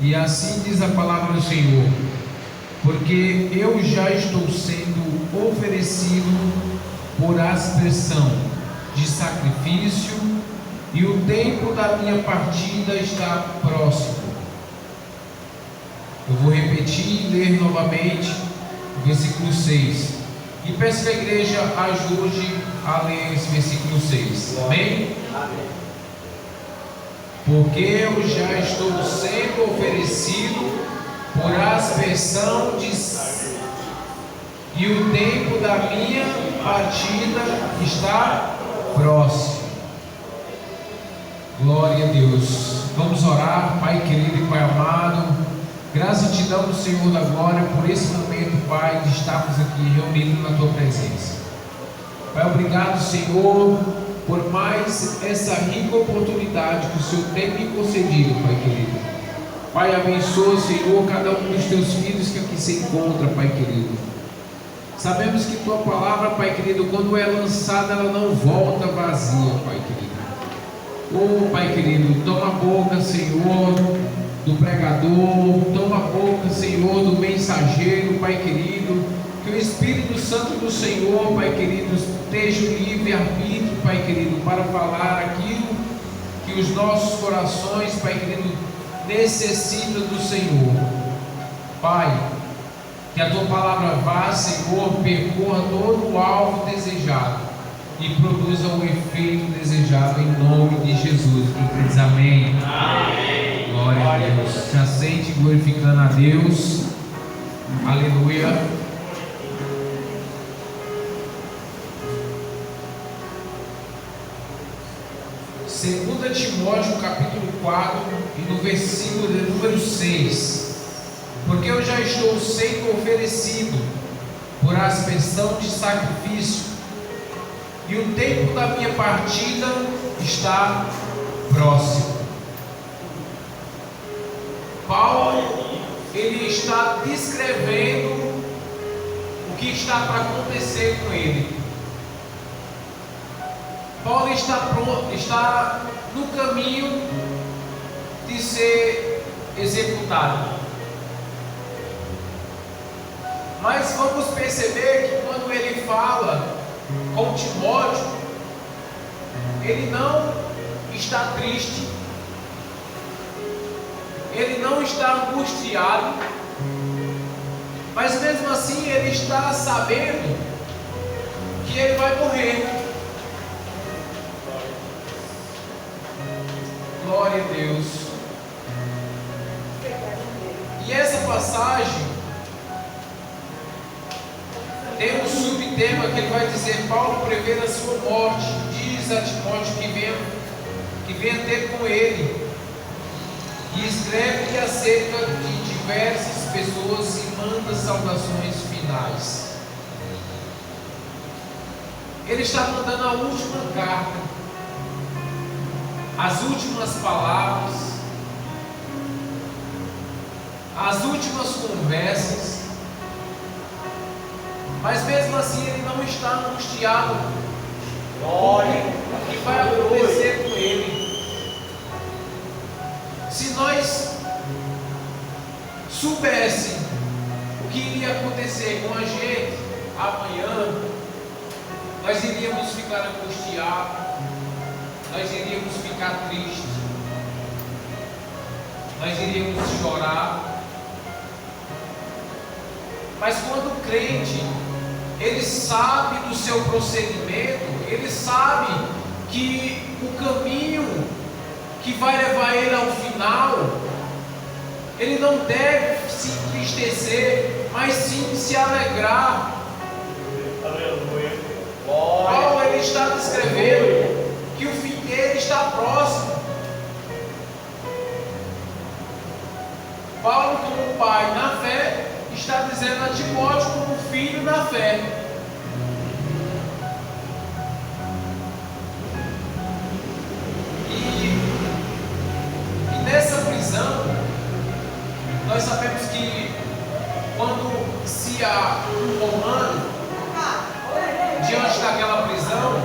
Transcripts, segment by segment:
E assim diz a palavra do Senhor: porque eu já estou sendo oferecido por aspersão de sacrifício, e o tempo da minha partida está próximo. Eu vou repetir e ler novamente o versículo 6. E peço que a igreja ajude a ler esse versículo 6. Amém? Amém. Porque eu já estou sendo oferecido por aspersão de e o tempo da minha partida está próximo. Glória a Deus. Vamos orar. Pai querido e Pai amado, graças te damos, Senhor da glória, por esse momento, Pai, de estarmos aqui reunidos na Tua presença. Pai, obrigado, Senhor, por mais essa rica oportunidade que o Senhor tem me concedido, Pai querido. Pai, abençoa, Senhor, cada um dos Teus filhos que aqui se encontra, Pai querido. Sabemos que Tua palavra, Pai querido, quando é lançada, ela não volta vazia, Pai querido. Oh, Pai querido, toma a boca, Senhor, do pregador, toma a boca, Senhor, do mensageiro, Pai querido, que o Espírito Santo do Senhor, Pai querido, esteja o livre-arbítrio, Pai querido, para falar aquilo que os nossos corações, Pai querido, necessitam do Senhor. Pai, que a Tua palavra vá, Senhor, percorra todo o alvo desejado e produza o efeito desejado em nome de Jesus. Quem diz amém? Amém. Glória a Deus. Se aceite glorificando a Deus. Aleluia. Segunda Timóteo capítulo 4 e no versículo de número 6. Porque eu já estou sendo oferecido por aspersão de sacrifício, e o tempo da minha partida está próximo. Paulo, ele está descrevendo o que está para acontecer com ele. Paulo está no caminho de ser executado. Mas vamos perceber que quando ele fala com Timóteo, ele não está triste, ele não está angustiado, mas mesmo assim ele está sabendo que ele vai morrer. Glória a Deus. E essa passagem tem um subtema que ele vai dizer: Paulo prevê a sua morte, diz a Timóteo que venha ter com ele, e escreve acerca de diversas pessoas e manda saudações finais. Ele está mandando a última carta, as últimas palavras, as últimas conversas. Mas mesmo assim ele não está angustiado com o que vai acontecer com ele. Se nós soubéssemos o que iria acontecer com a gente amanhã, nós iríamos ficar angustiados, nós iríamos ficar tristes, nós iríamos chorar. Mas quando o crente, ele sabe do seu procedimento, ele sabe que o caminho que vai levar ele ao final, ele não deve se entristecer, mas sim se alegrar. Aleluia. Paulo, ele está descrevendo que o fim dele está próximo. Paulo, como pai na fé, está dizendo a Timóteo como filho na fé. E nessa prisão, nós sabemos que quando se há um romano diante daquela prisão,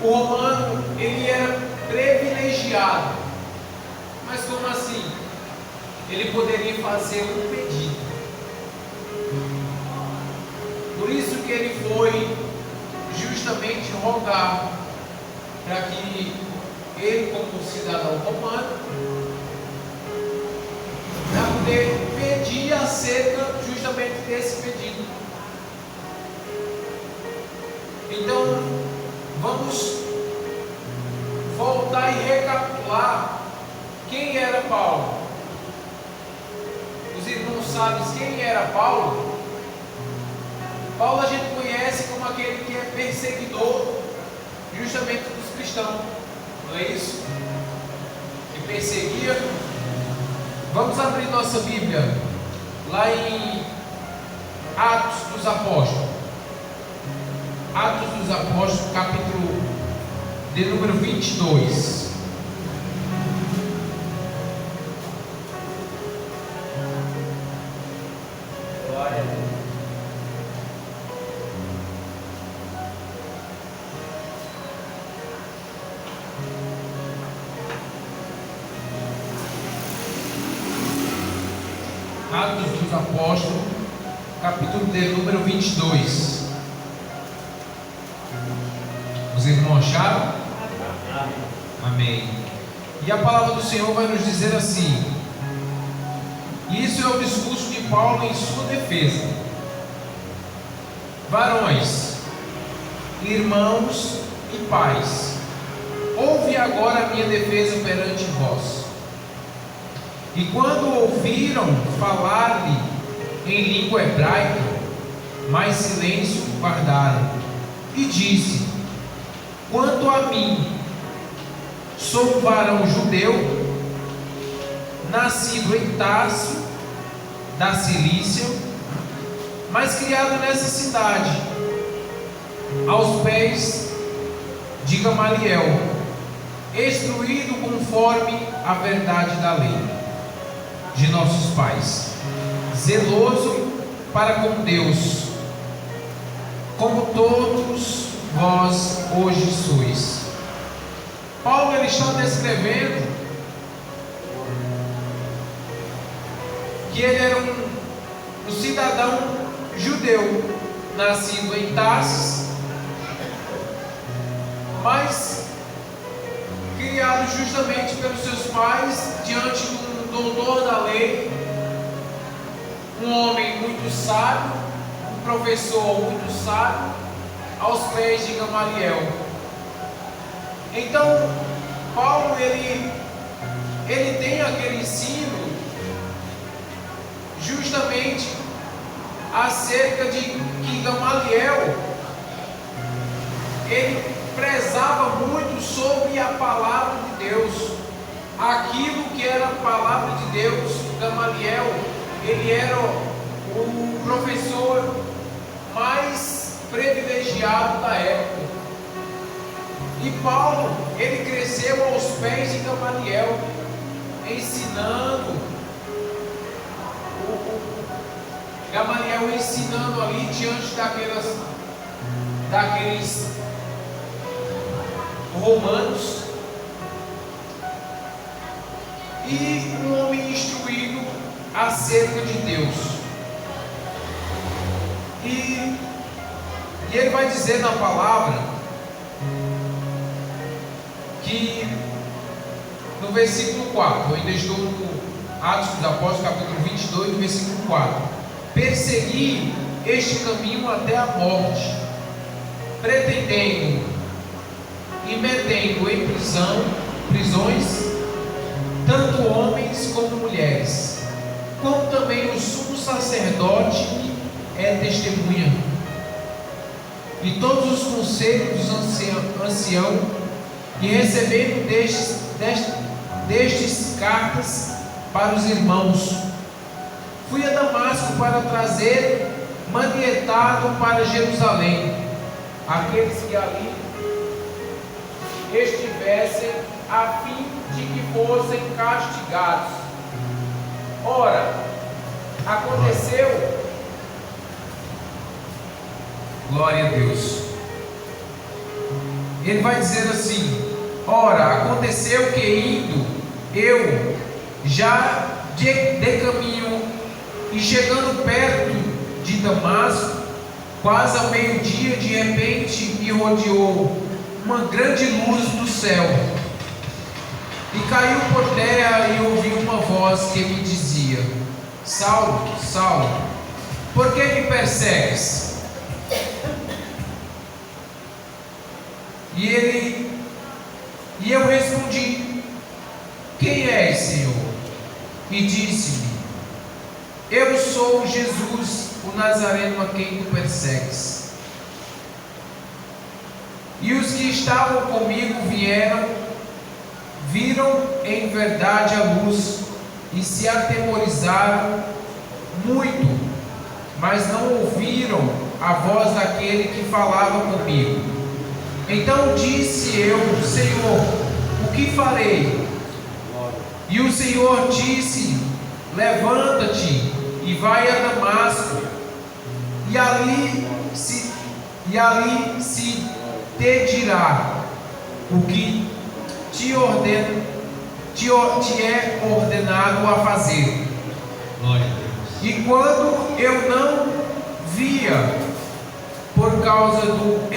o romano ele era privilegiado. Mas como assim? ele poderia fazer um pedido. Por isso que ele foi justamente rogar para que ele, como cidadão romano, para poder pedir acerca justamente desse pedido. Então, vamos voltar e recapitular quem era Paulo. Os irmãos sabem quem era Paulo? Paulo a gente conhece como aquele que é perseguidor justamente dos cristãos, não é isso? Que perseguia. Vamos abrir nossa Bíblia lá em Atos dos Apóstolos. Atos dos Apóstolos, capítulo de número 22. Glória a Deus. Atos dos Apóstolos, capítulo de número 22. Os irmãos acharam? Amém. E a palavra do Senhor vai nos dizer assim: isso é o discurso de Paulo em sua defesa. Varões, irmãos e pais, ouve agora a minha defesa perante vós. E quando ouviram falar-lhe em língua hebraica, mais silêncio guardaram. E disse: quanto a mim, sou um varão judeu, nascido em Tarso, da Cilícia, mas criado nessa cidade, aos pés de Gamaliel, instruído conforme a verdade da lei de nossos pais, zeloso para com Deus, como todos vós hoje sois. Paulo ele está descrevendo que ele era um cidadão judeu, nascido em Tarso, mas criado justamente pelos seus pais diante de um doutor da lei, um homem muito sábio, um professor muito sábio, aos pés de Gamaliel. Então, Paulo ele tem aquele ensino justamente acerca de que Gamaliel ele prezava muito sobre a palavra de Deus. Aquilo que era a palavra de Deus, Gamaliel, ele era o professor mais privilegiado da época. E Paulo, ele cresceu aos pés de Gamaliel, ensinando, Gamaliel ensinando ali diante daqueles romanos. E um homem instruído acerca de Deus. E ele vai dizer na palavra que no versículo 4, eu ainda estou no Atos dos Apóstolos, capítulo 22, no versículo 4: persegui este caminho até a morte, pretendendo e metendo em prisões, tanto homens como mulheres, como também o sumo sacerdote é testemunha, e todos os conselhos dos anciãos, e recebendo destes cartas para os irmãos, fui a Damasco para trazer manietado para Jerusalém aqueles que ali estivessem, a fim de que fossem castigados. Ora, aconteceu, glória a Deus, ele vai dizer assim: ora, aconteceu que indo eu já de caminho, e chegando perto de Damasco, quase ao meio-dia, de repente me rodeou uma grande luz do céu, e caiu por terra, e ouvi uma voz que me dizia: Saulo, Saulo, por que me persegues? E eu respondi: Quem és, Senhor? E disse-me: Eu sou Jesus, o Nazareno, a quem tu persegues. E os que estavam comigo viram em verdade a luz, e se atemorizaram muito, mas não ouviram a voz daquele que falava comigo. Então disse eu: Senhor, o que farei? E o Senhor disse: Levanta-te e vai a Damasco, e ali se te dirá o que te é ordenado a fazer. Glória a Deus. E quando eu não via, por causa do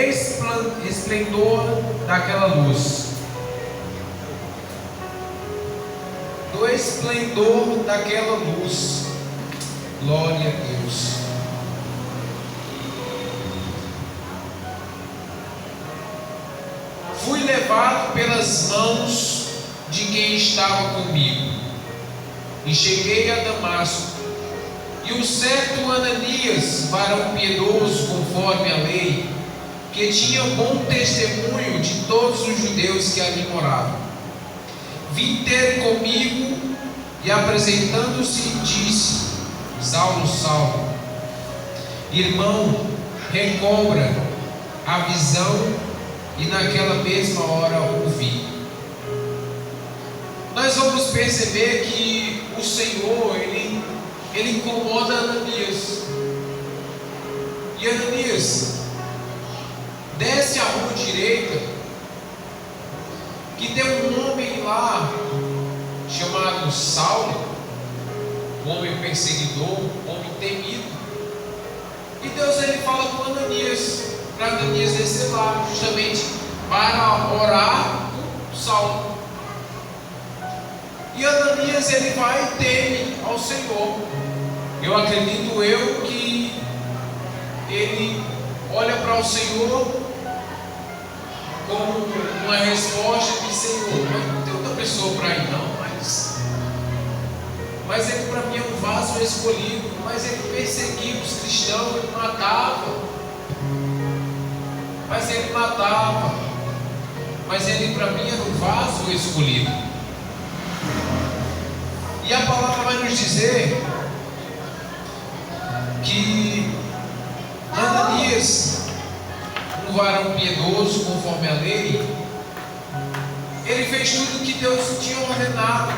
esplendor daquela luz, glória a Deus. Fui levado pelas mãos de quem estava comigo, e cheguei a Damasco. E o certo Ananias, varão piedoso conforme a lei, que tinha bom testemunho de todos os judeus que ali moravam, vim ter comigo, e apresentando-se disse: Saulo, Saulo, irmão, recobra a visão. E naquela mesma hora o vi. Nós vamos perceber que o Senhor, Ele incomoda Ananias. E Ananias, desce a rua direita, que tem um homem lá, chamado Saulo, um homem perseguidor, um homem temido. E Deus, Ele fala com Ananias, para Ananias descer lá, justamente para orar por Saulo. E Ananias, ele vai e teme ao Senhor. Eu acredito que ele olha para o Senhor como uma resposta de: Senhor, não tem outra pessoa para ir não, mas ele para mim é um vaso escolhido. Mas ele perseguia os cristãos, ele matava. Mas ele para mim era um vaso escolhido. E a palavra vai nos dizer que Ananias, um varão piedoso conforme a lei, ele fez tudo que Deus tinha ordenado,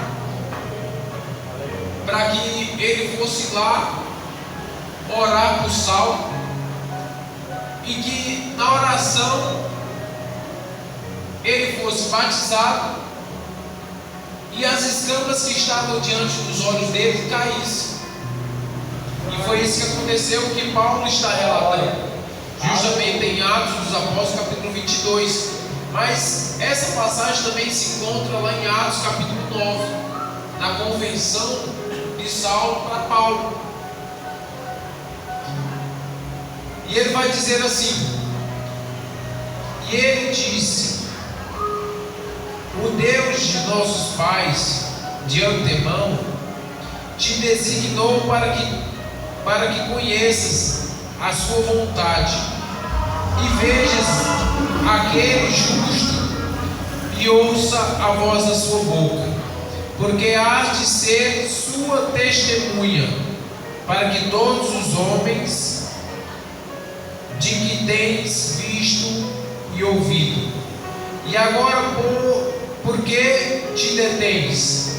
para que ele fosse lá orar por Saulo, e que na oração ele fosse batizado, e as escamas que estavam diante dos olhos dele caíssem. E foi isso que aconteceu, que Paulo está relatando, justamente em Atos dos Apóstolos, capítulo 22. Mas essa passagem também se encontra lá em Atos, capítulo 9, na conversão de Saulo para Paulo. E ele vai dizer assim: e ele disse: o Deus de nossos pais, de antemão, te designou para que conheças a sua vontade, e vejas aquele justo, e ouça a voz da sua boca, porque hás de ser sua testemunha, para que todos os homens de que tens visto e ouvido. E agora, por que te detens?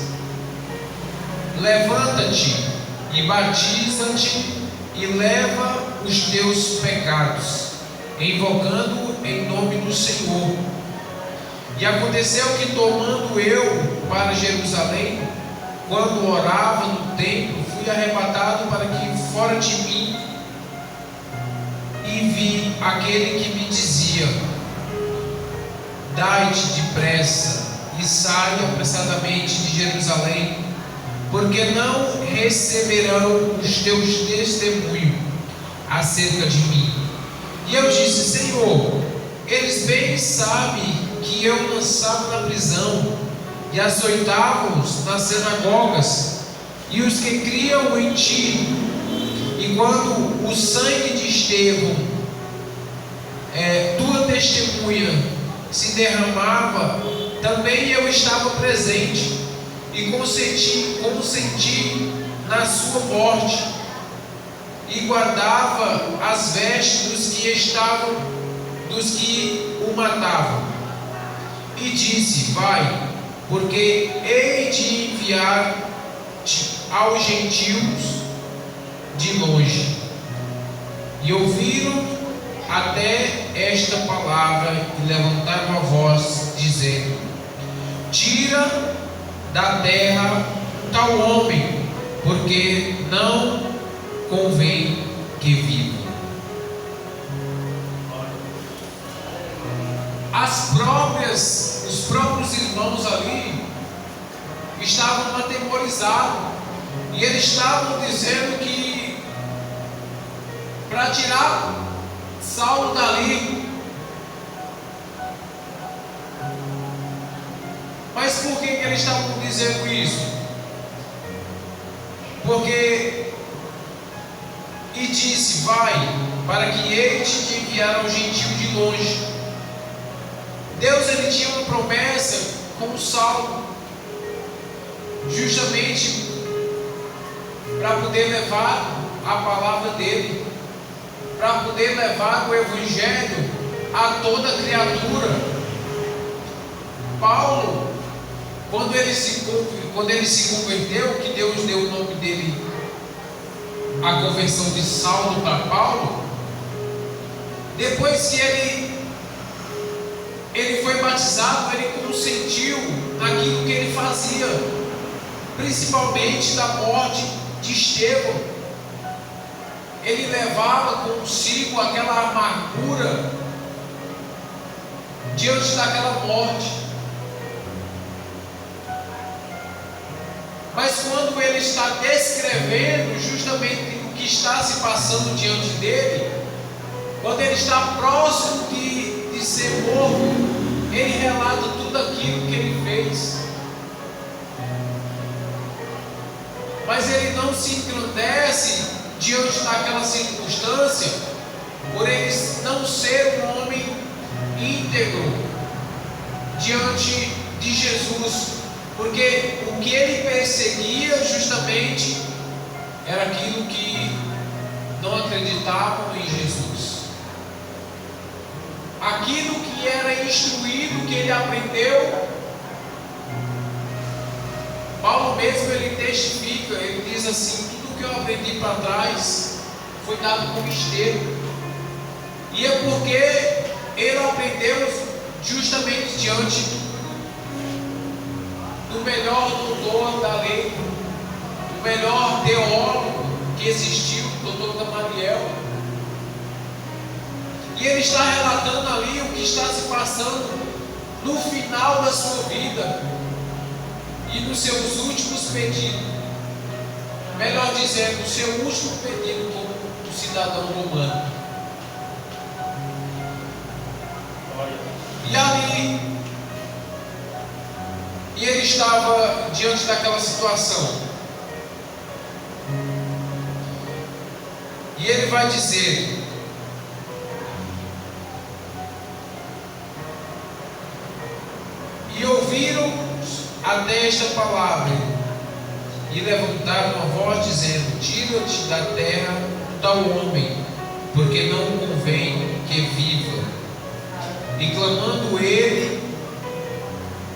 Levanta-te e batiza-te, e leva os teus pecados, invocando em nome do Senhor. E aconteceu que, tomando eu para Jerusalém, quando orava no templo, fui arrebatado para que fora de mim, e vi aquele que me dizia: dai-te depressa e saia apressadamente de Jerusalém, porque não receberão os teus testemunhos acerca de mim. E eu disse: Senhor, eles bem sabem que eu lançava na prisão e açoitava-os nas sinagogas, e os que criam em ti. E quando o sangue de Estevão, tua testemunha, se derramava, também eu estava presente e consenti na sua morte, e guardava as vestes dos que o matavam. E disse: vai, porque hei de enviar-te aos gentios de longe. E ouviram até esta palavra e levantaram a voz, dizendo: tira da terra tal homem, porque não convém que viva. Os próprios irmãos ali estavam atemorizados, e eles estavam dizendo que para tirar Saulo dali. Mas por que eles estavam dizendo isso? Porque e disse: vai, para que ele te enviar ao gentio de longe. Deus, ele tinha uma promessa com Saulo, justamente para poder levar a palavra dele, para poder levar o evangelho a toda criatura. Paulo, quando ele se converteu, que Deus deu o nome dele, a conversão de Saulo para Paulo, depois que ele foi batizado, ele consentiu naquilo que ele fazia, principalmente da morte de Estevão. Ele levava consigo aquela amargura diante daquela morte. Mas quando ele está descrevendo justamente o que está se passando diante dele, quando ele está próximo de ser morto, ele relata tudo aquilo que ele fez. Mas ele não se engrandece diante daquela circunstância, por ele não ser um homem íntegro diante de Jesus, porque o que ele perseguia justamente era aquilo que não acreditavam em Jesus, aquilo que era instruído, que ele aprendeu. Paulo mesmo, ele testifica, ele diz assim: tudo que eu aprendi para trás foi dado como esterco. E é porque ele aprendeu justamente diante do melhor doutor da lei, do melhor teólogo que existiu, o doutor Gamaliel. E ele está relatando ali o que está se passando no final da sua vida e nos seus últimos pedidos, melhor dizendo, o seu último pedido como cidadão romano. E ali, e ele estava diante daquela situação, e ele vai dizer: e ouviram até esta palavra, e levantaram a voz, dizendo: tira-te da terra tal homem, porque não convém que viva. E clamando ele,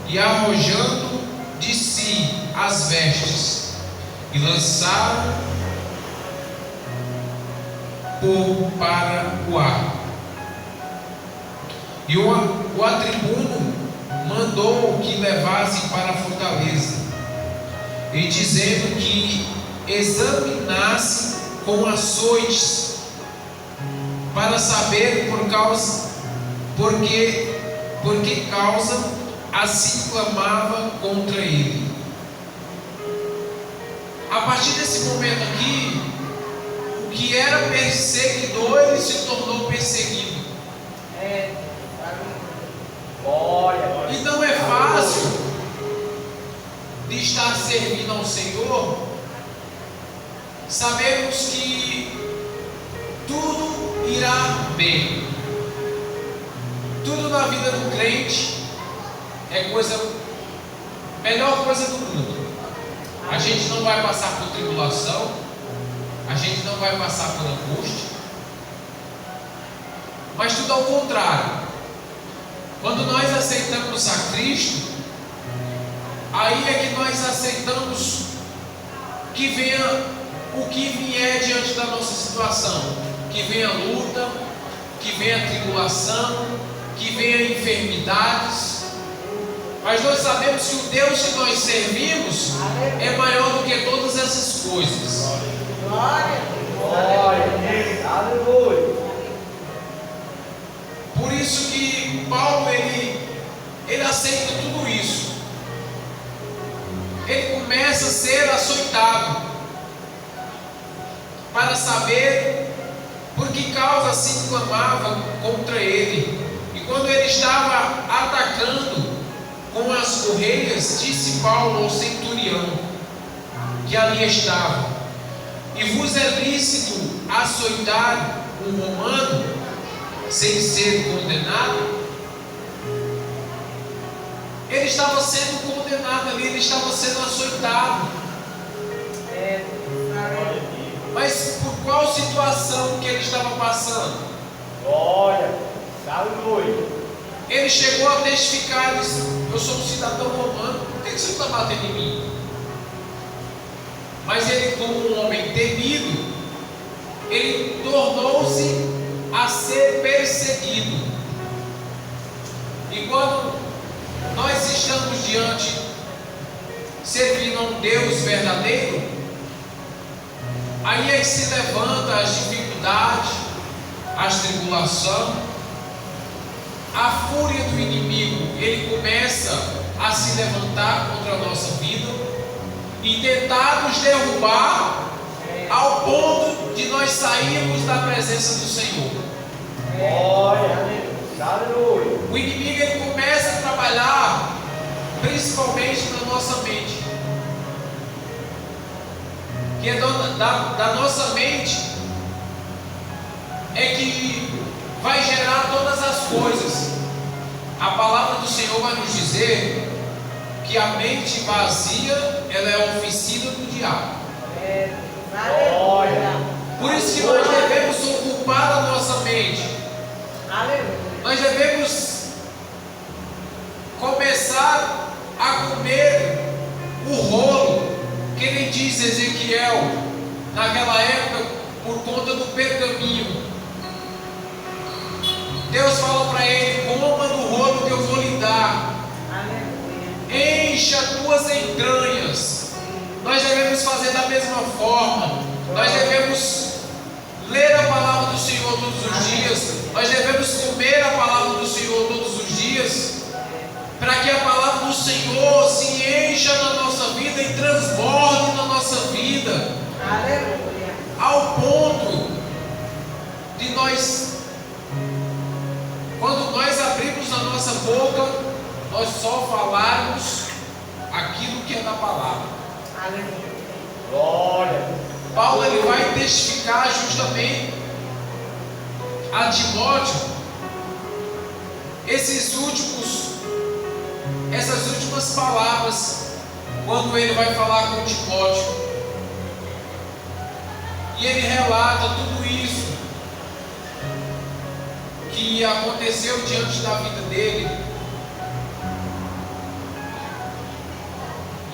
e arrojando de si as vestes, e lançaram para o ar. E o atribuno mandou que levassem para a fortaleza. e dizendo que examinasse com açoites para saber por que causa assim clamava contra ele. A partir desse momento aqui, o que era perseguidor, ele se tornou perseguido. E não é fácil de estar servindo ao Senhor. Sabemos que tudo irá bem. Tudo na vida do crente é melhor coisa do mundo. A gente não vai passar por tribulação, a gente não vai passar por angústia, mas tudo ao contrário. Quando nós aceitamos a Cristo, aí é que nós aceitamos que venha o que vier diante da nossa situação, que venha luta, que venha tribulação, que venha enfermidades. Mas nós sabemos que o Deus que nós servimos é maior do que todas essas coisas. Glória a Deus. Aleluia. Por isso que Paulo ele aceita tudo isso. Ele começa a ser açoitado para saber por que causa assim clamava contra ele. E quando ele estava atacando com as correias, disse Paulo ao centurião que ali estava: e vos é lícito açoitar um romano sem ser condenado? Ele estava sendo condenado ali, ele estava sendo açoitado. Mas por qual situação que ele estava passando? Glória, aleluia. Ele chegou a testificar, ele disse: eu sou um cidadão romano, por que você está batendo em mim? Mas ele, como um homem temido, ele tornou-se a ser perseguido. E quando nós estamos diante, servindo a um Deus verdadeiro, aí é que se levanta as dificuldades, as tribulações, a fúria do inimigo. Ele começa a se levantar contra a nossa vida e tentar nos derrubar ao ponto de nós sairmos da presença do Senhor. Glória, aleluia. O inimigo ele começa a trabalhar principalmente na nossa mente, que é da nossa mente é que vai gerar todas as coisas. A palavra do Senhor vai nos dizer que a mente vazia, ela é a oficina do diabo. Glória. Por isso que nós devemos ocupar a nossa mente. Aleluia. Nós devemos começar a comer o rolo, que ele diz Ezequiel, naquela época, por conta do pergaminho. Deus falou para ele: coma do rolo que eu vou lhe dar. Aleluia. Encha tuas entranhas. Nós devemos fazer da mesma forma. Nós devemos ler a palavra do Senhor todos os dias. Nós devemos comer a palavra do Senhor todos os dias, para que a palavra do Senhor se encha na nossa vida e transborde na nossa vida. Aleluia. Ao ponto de nós, quando nós abrimos a nossa boca, nós só falarmos aquilo que é da palavra. Aleluia. Glória. Paulo ele vai testificar justamente a Timóteo essas últimas palavras, quando ele vai falar com Timóteo, e ele relata tudo isso que aconteceu diante da vida dele,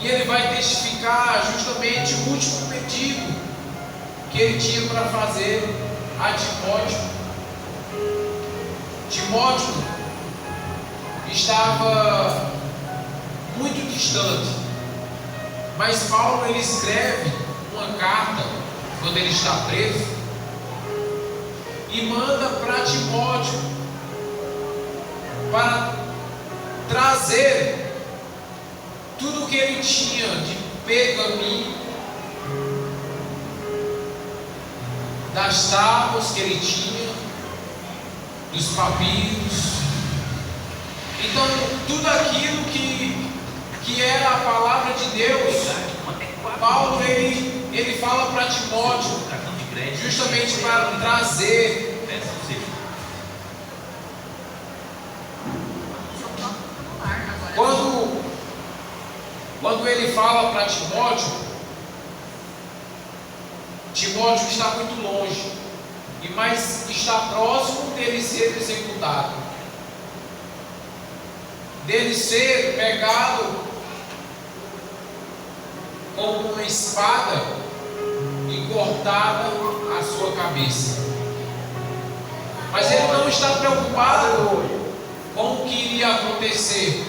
e ele vai testificar justamente o último pedido que ele tinha para fazer a Timóteo. Timóteo estava muito distante, Mas Paulo, ele escreve uma carta quando ele está preso e manda para Timóteo para trazer tudo o que ele tinha de pergaminho, das tábuas que ele tinha, dos papiros. Então, tudo aquilo que era a palavra de Deus, Paulo ele fala para Timóteo, justamente para trazer. Quando ele fala para Timóteo, Timóteo está muito longe, mas está próximo dele ser executado, dele ser pegado com uma espada e cortada a sua cabeça. Mas ele não está preocupado com o que iria acontecer.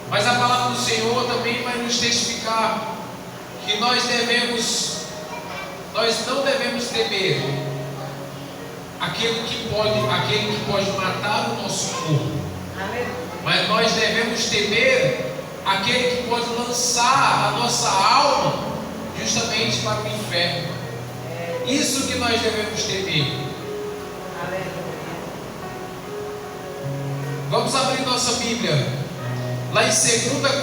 Mas a palavra do Senhor também vai nos testificar que nós não devemos temer aquele que pode matar o nosso corpo. Mas nós devemos temer aquele que pode lançar a nossa alma justamente para o inferno. Isso que nós devemos temer. Vamos abrir nossa Bíblia lá em 2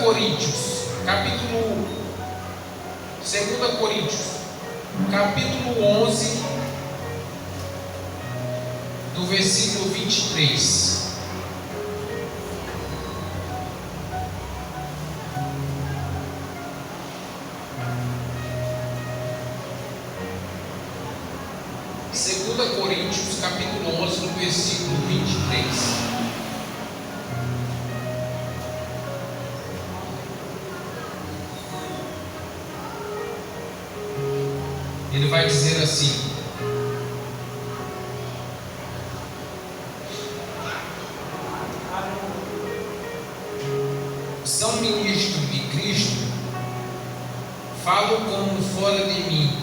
Coríntios, capítulo 11, do versículo 23. Segunda Coríntios, capítulo 11, no versículo 23. Ele vai dizer assim: são ministros de Cristo, falo como fora de mim,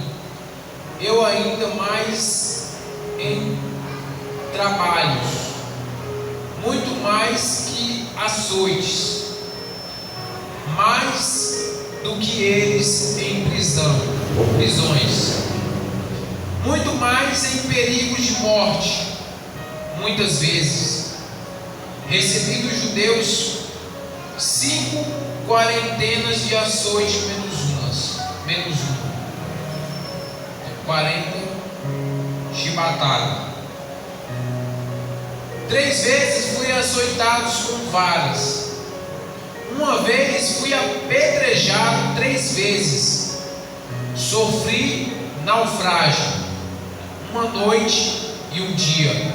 eu ainda mais em trabalhos, muito mais que açoites, mais do que eles em prisões, muito mais em perigos de morte, muitas vezes. Recebi dos judeus 5 quarentenas de açoite menos uma, 40 chibatadas. 3 vezes fui açoitado com varas. Uma vez fui apedrejado 3 vezes. Sofri naufrágio, uma noite e um dia.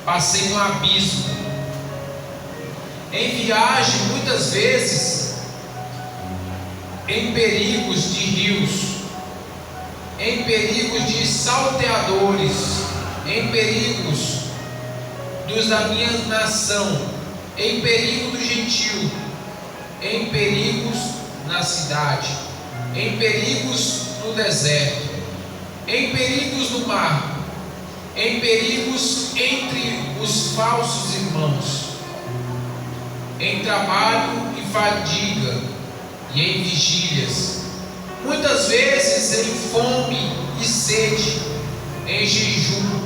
Passei no abismo. Em viagem, muitas vezes, em perigos de rios, em perigos de salteadores, em perigos dos da minha nação, em perigo do gentil, em perigos na cidade, em perigos no deserto, em perigos no mar, em perigos entre os falsos irmãos, em trabalho e fadiga e em vigílias, muitas vezes em fome e sede, em jejum,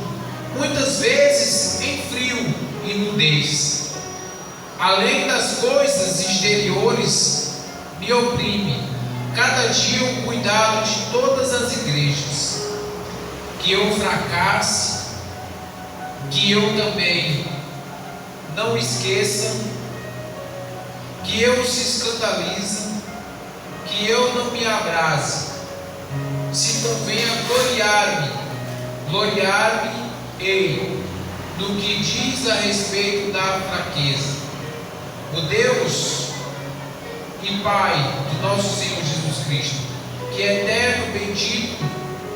muitas vezes em frio e nudez. Além das coisas exteriores, me oprime cada dia o cuidado de todas as igrejas, que eu fracasse, que eu também não esqueça, que eu se escandalize, que eu não me abrase. Se convenha gloriar-me-ei do que diz a respeito da fraqueza. O Deus e Pai de nosso Senhor Jesus Cristo, que é eterno, bendito,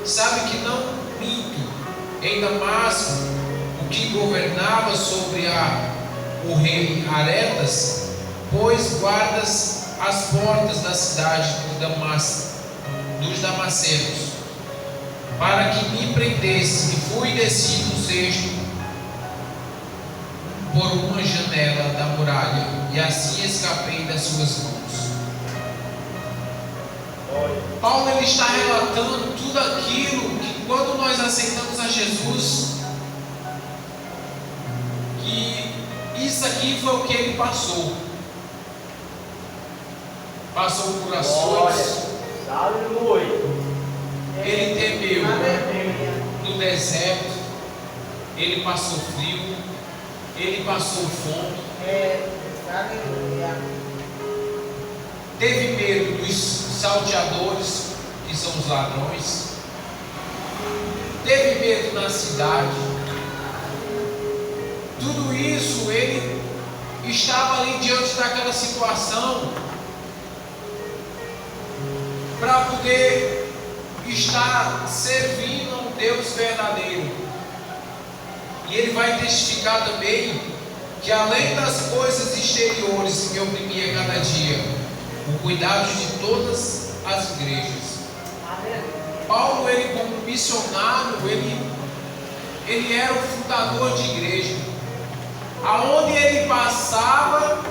sabe que não minto. Em Damasco, o que governava sobre o rei Aretas, pôs guardas as portas da cidade dos Damascenos, para que me prendesse, e fui desci no cesto por uma janela da muralha, e assim escapei das suas mãos. Paulo ele está relatando tudo aquilo que, quando nós aceitamos a Jesus, que isso aqui foi o que ele passou. Passou por ações. Ele temeu no deserto. Ele passou frio. Ele passou fome. Teve medo dos salteadores, que são os ladrões. Teve medo na cidade. Tudo isso ele estava ali diante daquela situação para poder estar servindo a um Deus verdadeiro. E ele vai testificar também que, além das coisas exteriores que oprimia cada dia, o cuidado de todas as igrejas. Paulo, ele como missionário, ele era o fundador de igreja. Aonde ele passava,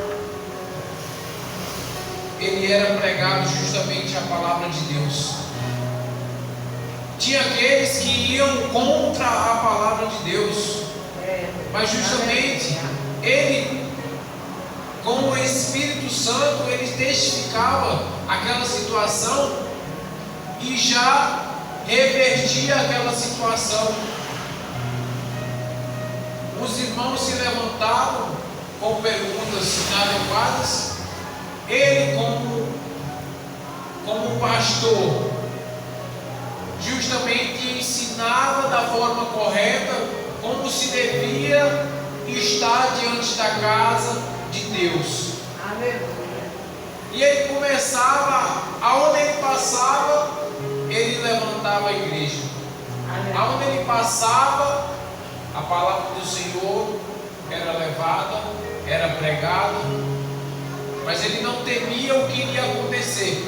ele era pregado justamente a palavra de Deus. Tinha aqueles que iam contra a palavra de Deus, mas justamente ele, com o Espírito Santo, ele testificava aquela situação e já revertia aquela situação. Os irmãos se levantavam com perguntas inadequadas. Ele, como pastor, justamente ensinava da forma correta como se devia estar diante da casa de Deus. E ele começava, aonde ele passava, ele levantava a igreja. Aonde ele passava, a palavra do Senhor era levada, era pregada, mas ele não temia o que iria acontecer.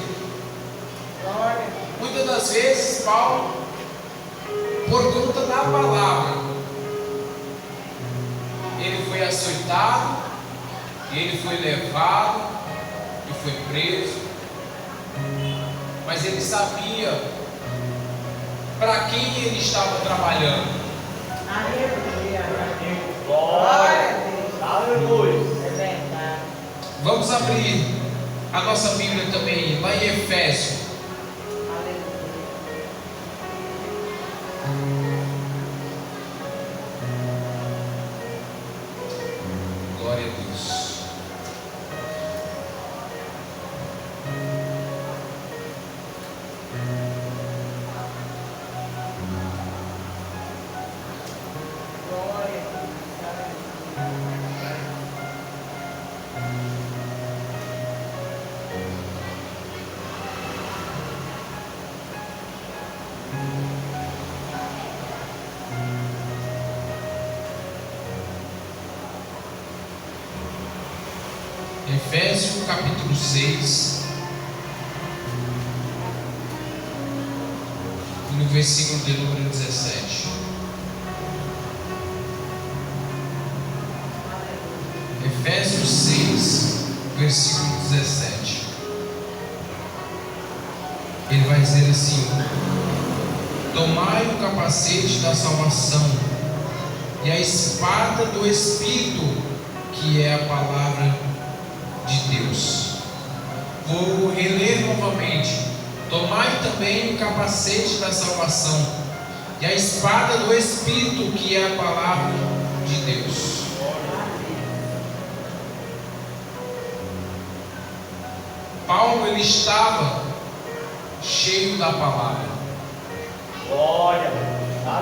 Muitas das vezes, Paulo, por conta da palavra, ele foi açoitado, ele foi levado e foi preso, mas ele sabia para quem ele estava trabalhando. Vamos abrir a nossa Bíblia também lá em Efésios. Glória a Deus. Efésios capítulo 6, no versículo de número 17. Efésios 6, versículo 17. Ele vai dizer assim: tomai o capacete da salvação e a espada do Espírito, que é a palavra de Deus. Vou reler novamente: tomai também o capacete da salvação e a espada do Espírito, que é a palavra de Deus. Paulo, ele estava cheio da palavra.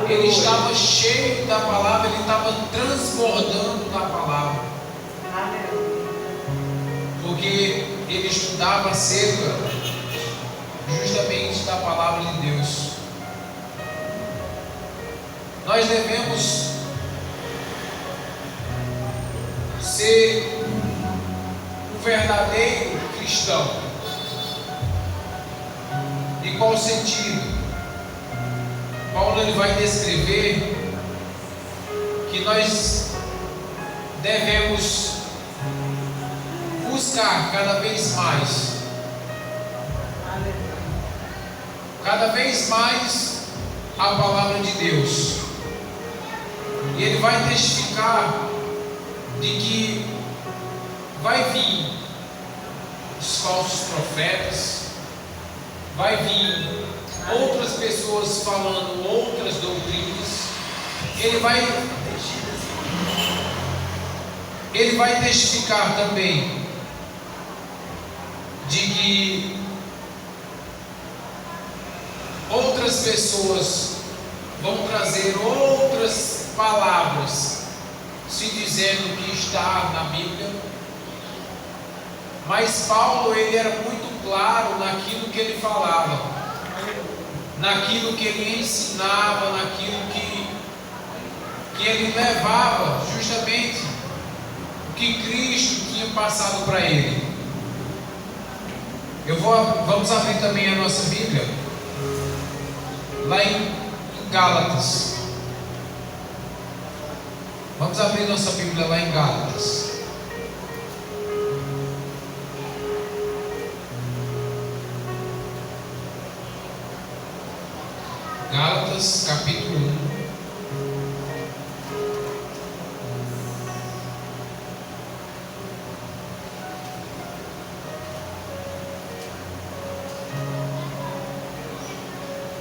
Ele estava cheio da palavra, ele estava transbordando da palavra. Porque ele estudava acerca justamente da palavra de Deus. Nós devemos ser um verdadeiro cristão. Em qual sentido? Paulo ele vai descrever que nós devemos buscar cada vez mais a palavra de Deus. E ele vai testificar de que vai vir os falsos profetas, vai vir outras pessoas falando outras doutrinas. Ele vai testificar também de que outras pessoas vão trazer outras palavras, se dizendo que está na Bíblia. Mas Paulo ele era muito claro naquilo que ele falava, naquilo que ele ensinava, naquilo que ele levava, justamente o que Cristo tinha passado para ele. Vamos abrir também a nossa Bíblia lá em Gálatas. Vamos abrir nossa Bíblia lá em Gálatas. Gálatas capítulo 1.